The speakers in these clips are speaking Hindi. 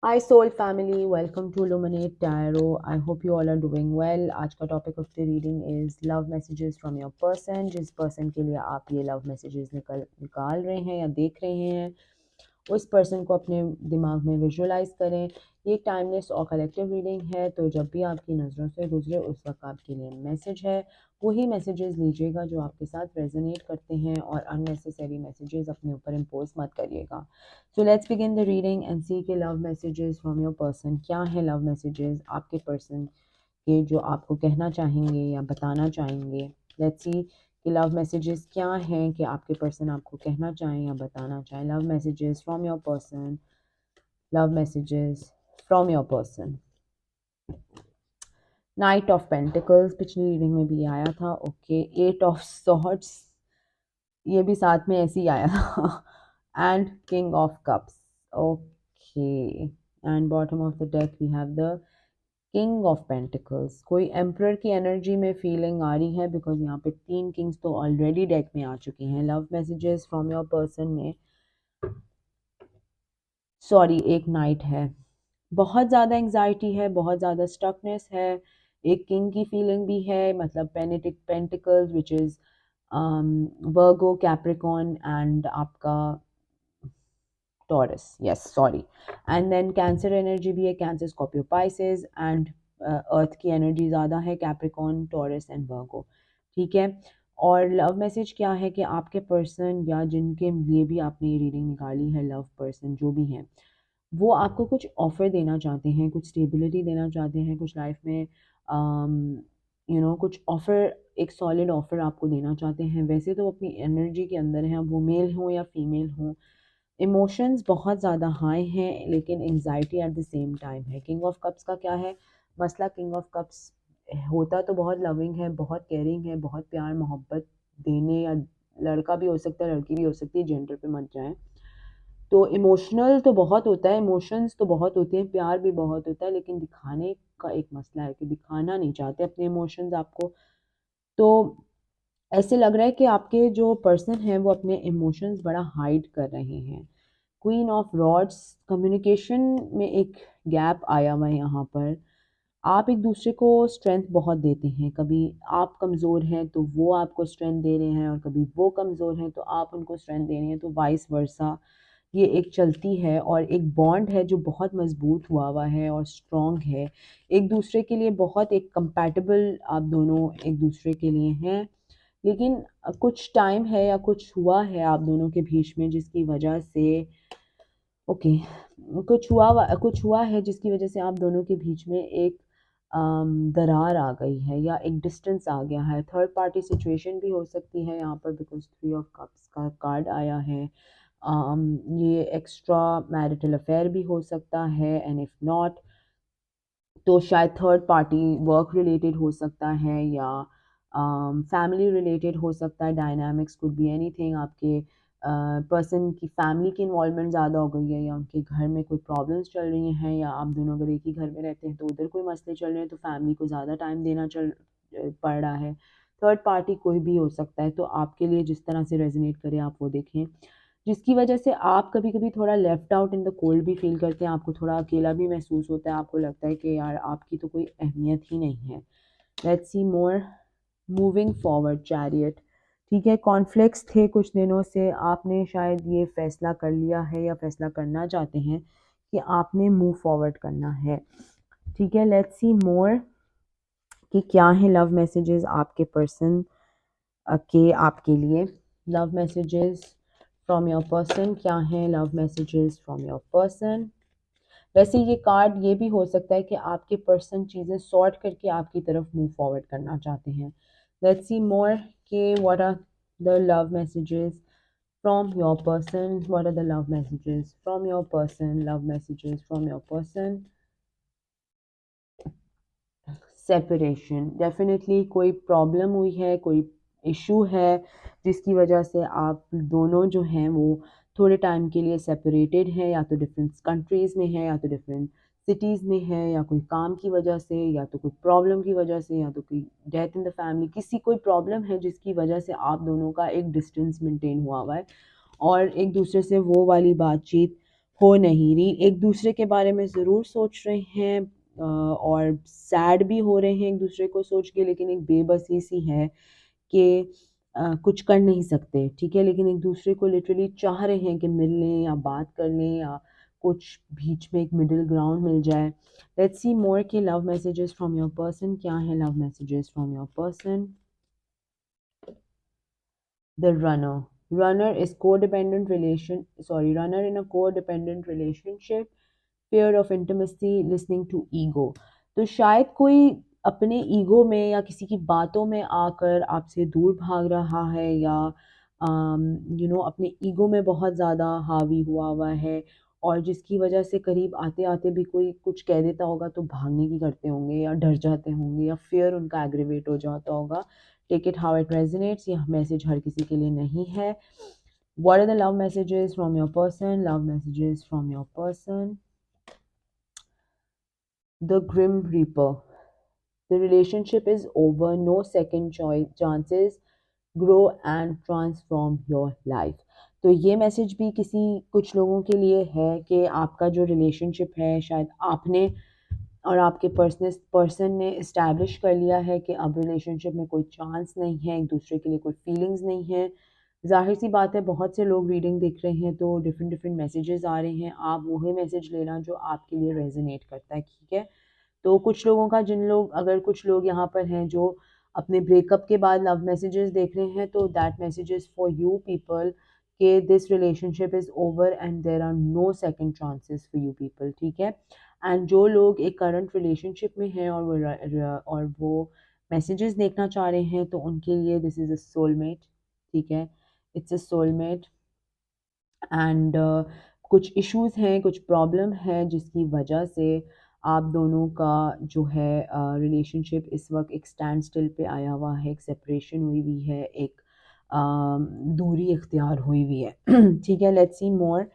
Hi soul family, welcome to Illuminate Tarot. I hope you all are doing well. आज का topic of the reading is love messages from your person. जिस पर्सन के लिए आप ये लव मैसेजेस निकाल रहे हैं या देख रहे हैं, उस पर्सन को अपने दिमाग में विजुअलाइज करें। ये एक टाइमलेस और कलेक्टिव रीडिंग है, तो जब भी आपकी नज़रों से गुजरे उस वक्त आपके लिए मैसेज है, वही मैसेजेस लीजिएगा जो आपके साथ रेजोनेट करते हैं, और अननेसेसरी मैसेजेस अपने ऊपर इम्पोज मत करिएगा। So let's begin the reading and see के love messages from your person क्या है। लव मैसेजेस आपके पर्सन के जो आपको कहना चाहेंगे या बताना चाहेंगे। लेट्स सी कि लव मैसेजेस क्या हैं कि आपके पर्सन आपको कहना चाहें या बताना चाहें। Love messages from your person, love messages from your person. Night of pentacles पिछली रीडिंग में भी आया था। ओके, एट ऑफ सॉर्ड्स ये भी साथ में ऐसे ही आया था and king of cups. Okay, and bottom of the deck we have the king of pentacles. कोई एम्परर की एनर्जी में फीलिंग आ रही है, बिकॉज यहाँ पे 3 किंग्स तो ऑलरेडी डेक में आ चुकी हैं। Love messages from your person में सॉरी एक नाइट है, बहुत ज़्यादा एंग्जाइटी है, बहुत ज़्यादा स्टकनेस है। एक किंग की फीलिंग भी है, मतलब pentacles which is Virgo, Capricorn and आपका Taurus, yes sorry. And then Cancer energy भी है, Cancer, Scorpio, Pisces and earth की एनर्जी ज़्यादा है, कैप्रिकॉन, टॉरस एंड वर्गो। ठीक है, और लव मैसेज क्या है कि आपके पर्सन या जिनके लिए भी आपने ये रीडिंग निकाली है, लव पर्सन जो भी हैं, वो आपको कुछ ऑफ़र देना चाहते हैं, कुछ स्टेबिलिटी देना चाहते हैं, कुछ लाइफ में कुछ ऑफ़र, एक सॉलिड ऑफ़र आपको देना चाहते हैं। वैसे तो अपनी एनर्जी के अंदर हैं, अब वो मेल हों या फीमेल हों। इमोशंस बहुत ज़्यादा हाई हैं, लेकिन anxiety at the same time है। किंग ऑफ कप्स का क्या है मसला? किंग ऑफ कप्स होता तो बहुत लविंग है, बहुत केयरिंग है, बहुत प्यार मोहब्बत देने, या लड़का भी हो सकता है लड़की भी हो सकती है, जेंडर पे मत जाएं। तो इमोशनल तो बहुत होता है, इमोशंस तो बहुत होते हैं, प्यार भी बहुत होता है, लेकिन दिखाने का एक मसला है कि दिखाना नहीं चाहते अपने इमोशंस आपको। तो ऐसे लग रहा है कि आपके जो पर्सन हैं वो अपने इमोशंस बड़ा हाइड कर रहे हैं। क्वीन ऑफ रॉड्स, कम्युनिकेशन में एक गैप आया हुआ है यहाँ पर। आप एक दूसरे को स्ट्रेंथ बहुत देते हैं, कभी आप कमज़ोर हैं तो वो आपको स्ट्रेंथ दे रहे हैं, और कभी वो कमज़ोर हैं तो आप उनको स्ट्रेंथ दे रहे हैं, तो वाइस वर्सा ये एक चलती है। और एक बॉन्ड है जो बहुत मजबूत हुआ हुआ है और स्ट्रॉन्ग है, एक दूसरे के लिए बहुत एक कंपैटिबल आप दोनों एक दूसरे के लिए हैं। लेकिन कुछ टाइम है या कुछ हुआ है आप दोनों के बीच में जिसकी वजह से ओके कुछ हुआ है जिसकी वजह से आप दोनों के बीच में एक दरार आ गई है या एक डिस्टेंस आ गया है। थर्ड पार्टी सिचुएशन भी हो सकती है यहाँ पर, बिकॉज 3 ऑफ कप्स का कार्ड आया है। ये एक्स्ट्रा मैरिटल अफेयर भी हो सकता है, एंड इफ़ नॉट तो शायद थर्ड पार्टी वर्क रिलेटेड हो सकता है, या फैमिली रिलेटेड हो सकता है। Dynamics could be anything. आपके पर्सन की फैमिली की इन्वॉल्वमेंट ज़्यादा हो गई है, या उनके घर में कोई प्रॉब्लम्स चल रही हैं, या आप दोनों अगर एक ही घर में रहते हैं तो उधर कोई मसले चल रहे हैं, तो फैमिली को ज़्यादा टाइम देना पड़ रहा है। थर्ड पार्टी कोई भी हो सकता है, तो आपके लिए जिस तरह से रेजोनेट करे आप वो देखें, जिसकी वजह से आप कभी कभी थोड़ा left out in the cold भी फील करते हैं, आपको थोड़ा अकेला भी महसूस होता है, आपको लगता है कि यार आपकी तो कोई अहमियत ही नहीं है। Let's see more moving forward chariot. ठीक है, कॉन्फ्लिक्ट्स थे कुछ दिनों से, आपने शायद ये फैसला कर लिया है या फैसला करना चाहते हैं कि आपने मूव फॉरवर्ड करना है। ठीक है, लेट्स सी मोर कि क्या है लव मैसेजेस आपके पर्सन के आपके लिए। Love messages from your person क्या है? Love messages from your person. वैसे ये कार्ड ये भी हो सकता है कि आपके पर्सन चीज़ें सॉर्ट करके आपकी तरफ मूव फॉरवर्ड करना चाहते हैं। लेट्स सी मोर के what are the love messages from your person, what are the love messages from your person, love messages from your person. Separation, definitely कोई प्रॉब्लम हुई है, कोई इशू है जिसकी वजह से आप दोनों जो हैं वो थोड़े टाइम के लिए सेपरेटेड हैं, या तो डिफरेंट कंट्रीज़ में हैं, या तो डिफरेंट सिटीज़ में है, या कोई काम की वजह से, या तो कोई प्रॉब्लम की वजह से, या तो कोई डेथ इन द फैमिली, किसी कोई प्रॉब्लम है जिसकी वजह से आप दोनों का एक डिस्टेंस मेंटेन हुआ हुआ है, और एक दूसरे से वो वाली बातचीत हो नहीं रही, एक दूसरे के बारे में ज़रूर सोच रहे हैं और सैड भी हो रहे हैं एक दूसरे को सोच के, लेकिन एक बेबसी सी है कि कुछ कर नहीं सकते, ठीक है, लेकिन एक दूसरे को लिटरली चाह रहे हैं कि मिल लें या बात कर लें या कुछ बीच में एक मिडिल ग्राउंड मिल जाए। लेट्स सी मोर के love messages from your person क्या है। Love messages from your person, the runner is codependent relation sorry runner in a codependent relationship, fear of intimacy, listening to ego। तो शायद कोई अपने ईगो में या किसी की बातों में आकर आपसे दूर भाग रहा है या अपने ईगो में बहुत ज़्यादा हावी हुआ है, और जिसकी वजह से करीब आते आते भी कोई कुछ कह देता होगा तो भागने की करते होंगे या डर जाते होंगे या फियर उनका एग्रीवेट हो जाता होगा। Take it how it resonates, यह मैसेज हर किसी के लिए नहीं है। What are the love messages from your person? Love messages from your person, the grim reaper, the relationship is over, no second chances, grow and transform your life. तो ये मैसेज भी कुछ लोगों के लिए है कि आपका जो रिलेशनशिप है, शायद आपने और आपके पर्सन ने इस्टेब्लिश कर लिया है कि अब रिलेशनशिप में कोई चांस नहीं है, एक दूसरे के लिए कोई फीलिंग्स नहीं है। ज़ाहिर सी बात है, बहुत से लोग रीडिंग देख रहे हैं तो डिफरेंट डिफरेंट मैसेजेस आ रहे हैं, आप वही मैसेज लेना जो आपके लिए रेजोनेट करता है, ठीक है। तो कुछ लोगों का अगर कुछ लोग यहाँ पर हैं जो अपने ब्रेकअप के बाद लव मैसेजेस देख रहे हैं, तो that message is for you people कि this relationship is over and there are no second chances for you people, ठीक है। एंड जो लोग एक करंट रिलेशनशिप में हैं और वो मैसेजेस देखना चाह रहे हैं, तो उनके लिए दिस इज़ अ सोलमेट, ठीक है, इट्स अ सोलमेट। एंड कुछ इश्यूज हैं, कुछ प्रॉब्लम है जिसकी वजह से आप दोनों का जो है रिलेशनशिप इस वक्त एक स्टैंड स्टिल पे आया हुआ है, एक सेपरेशन हुई हुई है, एक दूरी इख्तियार हुई हुई है ठीक है। Let's see more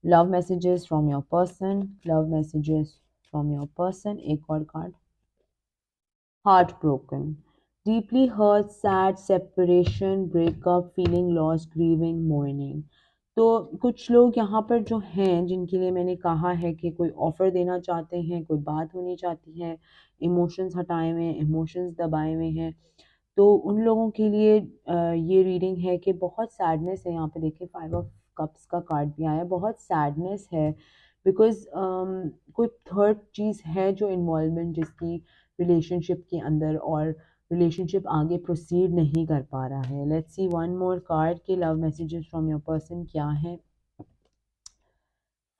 love messages from your person, love messages from your person. एक और card, heartbroken, deeply hurt, sad, separation, breakup, feeling lost, grieving, mourning। तो कुछ लोग यहाँ पर जो हैं जिनके लिए मैंने कहा है कि कोई ऑफ़र देना चाहते हैं, कोई बात होनी चाहती है, इमोशंस हटाए हुए हैं, इमोशंस दबाए हुए हैं, तो उन लोगों के लिए ये रीडिंग है कि बहुत सैडनेस है। यहाँ पे देखिए 5 ऑफ कप्स का कार्ड भी आया है, बहुत सैडनेस है बिकॉज़ कोई थर्ड चीज़ है जो इन्वॉल्वमेंट जिसकी रिलेशनशिप के अंदर, और रिलेशनशिप आगे प्रोसीड नहीं कर पा रहा है। Let's see one more card के love messages from your person क्या है।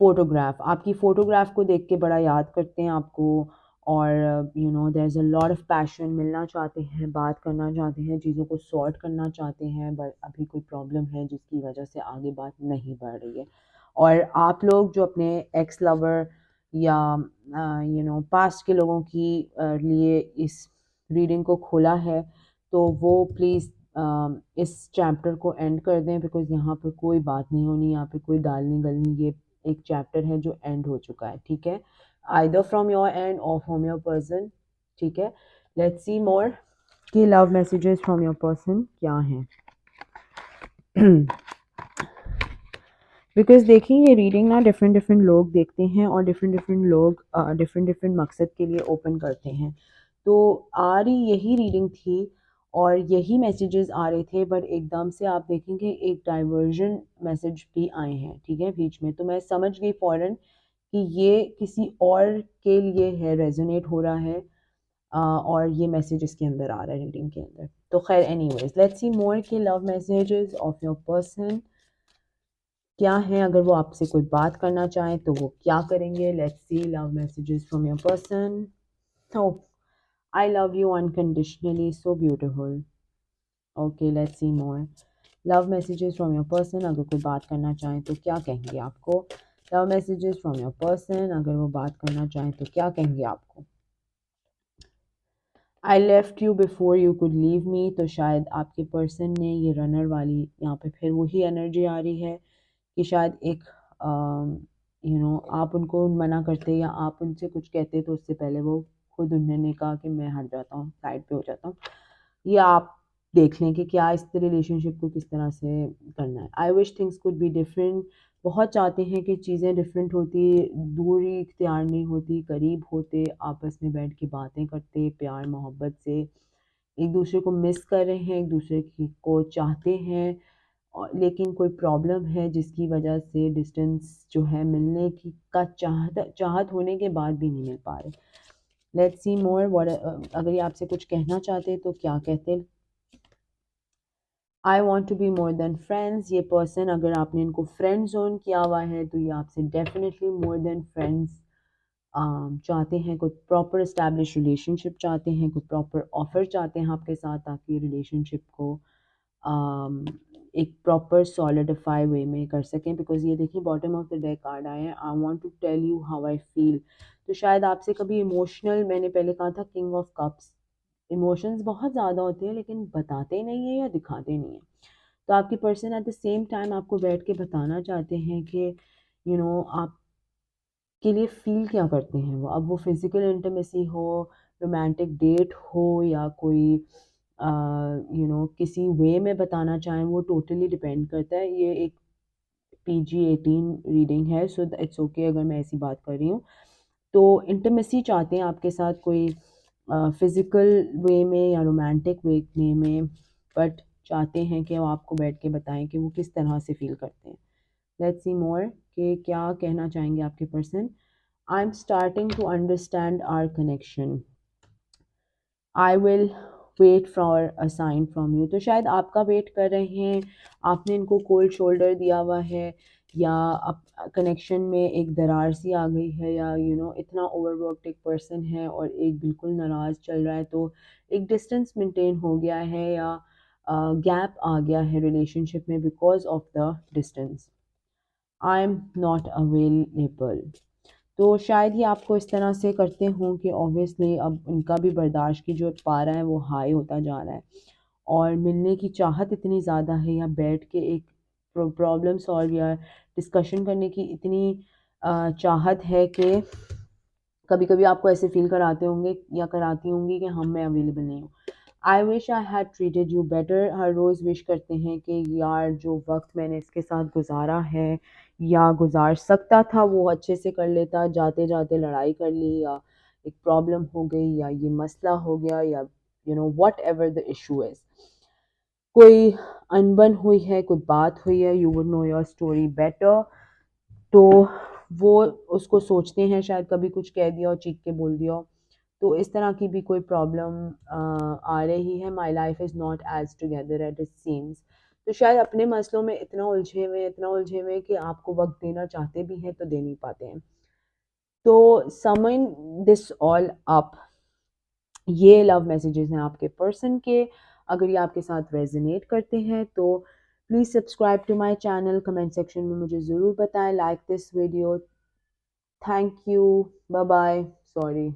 फ़ोटोग्राफ, आपकी फ़ोटोग्राफ को देख के बड़ा याद करते हैं आपको, और there is a lot of passion, मिलना चाहते हैं, बात करना चाहते हैं, चीज़ों को सॉर्ट करना चाहते हैं, बट अभी कोई प्रॉब्लम है जिसकी वजह से आगे बात नहीं बढ़ रही है। और आप लोग जो अपने एक्स लवर या पास्ट के लोगों की लिए इस रीडिंग को खोला है, तो वो प्लीज़ इस चैप्टर को एंड कर दें, बिकॉज़ यहाँ पर कोई बात नहीं होनी, यहाँ पे कोई दाल नहीं गलनी, ये एक चैप्टर है जो एंड हो चुका है, ठीक है। आइदर फ्रॉम योर एंड और फ्रॉम योर पर्सन, ठीक है। लेट्स सी मोर कि love messages from your person क्या हैं बिकॉज देखिए ये रीडिंग ना डिफरेंट डिफरेंट लोग देखते हैं और डिफरेंट डिफरेंट लोग डिफरेंट डिफरेंट मकसद के लिए ओपन करते हैं। तो आ रही यही रीडिंग थी और यही मैसेजेस आ रहे थे, बट एकदम से आप देखेंगे एक डाइवर्जन मैसेज भी आए हैं, ठीक है, बीच में। तो मैं समझ गई फ़ौरन कि ये किसी और के लिए है, रेजोनेट हो रहा है, और ये मैसेज इसके अंदर आ रहा है रीडिंग के अंदर। तो खैर एनीवेज, लेट्स सी मोर के love messages of your person क्या है। अगर वो आपसे कोई बात करना चाहें तो वो क्या करेंगे। Let's see love messages from your person. Oh, I love you unconditionally, so beautiful. Okay, let's see more love messages from your person. अगर कोई बात करना चाहें तो क्या कहेंगे आपको। Love messages from your person, अगर वो बात करना चाहें तो क्या कहेंगे आपको। I left you before you could leave me. तो शायद आपके पर्सन ने ये रनर वाली, यहाँ पे फिर वही एनर्जी आ रही है कि शायद एक आप उनको मना करते या आप उनसे कुछ कहते तो उससे पहले वो खुद उन्होंने कहा कि मैं हट जाता हूँ, साइड पे हो जाता हूँ। ये आप देख लें कि क्या इस रिलेशनशिप को किस तरह से करना है। I wish things could be different, बहुत चाहते हैं कि चीज़ें डिफरेंट होती, दूरी इख्तियार नहीं होती, करीब होते, आपस में बैठ के बातें करते, प्यार मोहब्बत से एक दूसरे को मिस कर रहे हैं, एक दूसरे को चाहते हैं, और लेकिन कोई प्रॉब्लम है जिसकी वजह से डिस्टेंस जो है मिलने की का चाहत चाहत होने के बाद भी नहीं मिल पा रहे। लेट्स सी मोर व्हाट, अगर ये आपसे कुछ कहना चाहते तो क्या कहते। I want to be more than friends, ये पर्सन अगर आपने इनको फ्रेंड जोन किया हुआ है तो ये आपसे डेफिनेटली मोर देन फ्रेंड्स चाहते हैं, कोई प्रॉपर इस्टेब्लिश रिलेशनशिप चाहते हैं, कोई प्रॉपर ऑफर चाहते हैं आपके साथ, ताकि रिलेशनशिप को um, एक प्रॉपर सॉलिडिफाई वे में कर सकें। बिकॉज ये देखिए bottom of the deck card आए हैं, I want to tell you how I feel. तो शायद आपसे कभी इमोशनल, मैंने पहले कहा था किंग ऑफ कप्स, इमोशंस बहुत ज़्यादा होते हैं लेकिन बताते नहीं हैं या दिखाते नहीं हैं। तो आपकी person at the same time आपको बैठ के बताना चाहते हैं कि आप के लिए फ़ील क्या करते हैं वो, अब वो फिज़िकल इंटीमेसी हो, रोमांटिक डेट हो, या कोई किसी वे में बताना चाहें, वो टोटली डिपेंड करता है। ये एक PG-18 रीडिंग है, सो इट्स ओके अगर मैं ऐसी बात कर रही हूँ। तो इंटीमेसी चाहते हैं आपके साथ, कोई फिज़िकल वे में या रोमांटिक वे में, बट चाहते हैं कि वो आपको बैठ के बताएं कि वो किस तरह से फ़ील करते हैं। लेट्स सी मोर कि क्या कहना चाहेंगे आपके person. I am starting to understand our connection, I will wait for a sign from you. तो शायद आपका वेट कर रहे हैं, आपने इनको कोल्ड शोल्डर दिया हुआ है, या कनेक्शन में एक दरार सी आ गई है, या इतना ओवरवर्कड एक पर्सन है और एक बिल्कुल नाराज़ चल रहा है, तो एक डिस्टेंस मेंटेन हो गया है, या गैप आ गया है रिलेशनशिप में because of the distance. I am not available. तो शायद ये आपको इस तरह से करते हों कि ऑब्वियसली अब इनका भी बर्दाश्त की जो पारा है वो हाई होता जा रहा है, और मिलने की चाहत इतनी ज़्यादा है, या बैठ के एक प्रॉब्लम सॉल्व या डिस्कशन करने की इतनी चाहत है कि कभी कभी आपको ऐसे फील कराते होंगे या कराती होंगी कि मैं अवेलेबल नहीं हूँ। I wish I had treated you better, हर रोज़ विश करते हैं कि यार जो वक्त मैंने इसके साथ गुजारा है या गुजार सकता था वो अच्छे से कर लेता, जाते जाते लड़ाई कर ली, या एक प्रॉब्लम हो गई, या ये मसला हो गया, या what ever the issue is, कोई अनबन हुई है, कोई बात हुई है, you would know your story better. तो वो उसको सोचते हैं शायद कभी कुछ कह दिया हो, चीख के बोल दिया हो, तो इस तरह की भी कोई प्रॉब्लम आ रही है। My life is not as together at it seems. तो शायद अपने मसलों में इतना उलझे हुए हैं कि आपको वक्त देना चाहते भी हैं तो दे नहीं पाते हैं। तो समन दिस ऑल अप, ये लव मैसेजेस हैं आपके पर्सन के। अगर ये आपके साथ रेजोनेट करते हैं तो please subscribe to my channel, comment section में मुझे ज़रूर बताएं, like this video, thank you, bye bye, sorry.